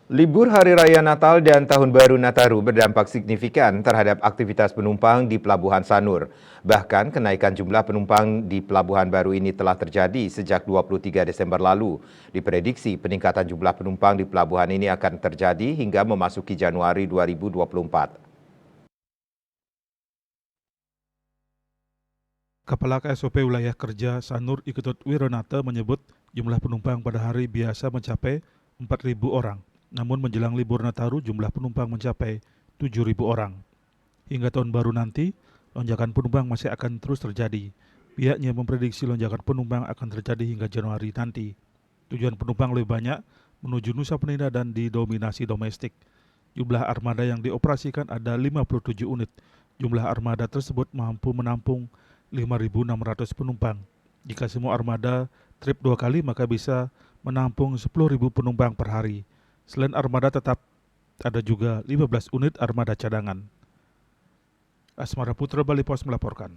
Libur Hari Raya Natal dan Tahun Baru Nataru berdampak signifikan terhadap aktivitas penumpang di Pelabuhan Sanur. Bahkan kenaikan jumlah penumpang di pelabuhan baru ini telah terjadi sejak 23 Desember lalu. Diprediksi peningkatan jumlah penumpang di pelabuhan ini akan terjadi hingga memasuki Januari 2024. Kepala KSOP Wilayah Kerja Sanur Iketut Wironata menyebut jumlah penumpang pada hari biasa mencapai 4.000 orang. Namun menjelang libur Nataru jumlah penumpang mencapai 7.000 orang. Hingga tahun baru nanti, lonjakan penumpang masih akan terus terjadi. Pihaknya memprediksi lonjakan penumpang akan terjadi hingga Januari nanti. Tujuan penumpang lebih banyak menuju Nusa Penida dan didominasi domestik. Jumlah armada yang dioperasikan ada 57 unit. Jumlah armada tersebut mampu menampung 5.600 penumpang. Jika semua armada trip 2 kali maka bisa menampung 10.000 penumpang per hari. Selain armada tetap ada juga 15 unit armada cadangan. Asmara Putra Bali Pos melaporkan.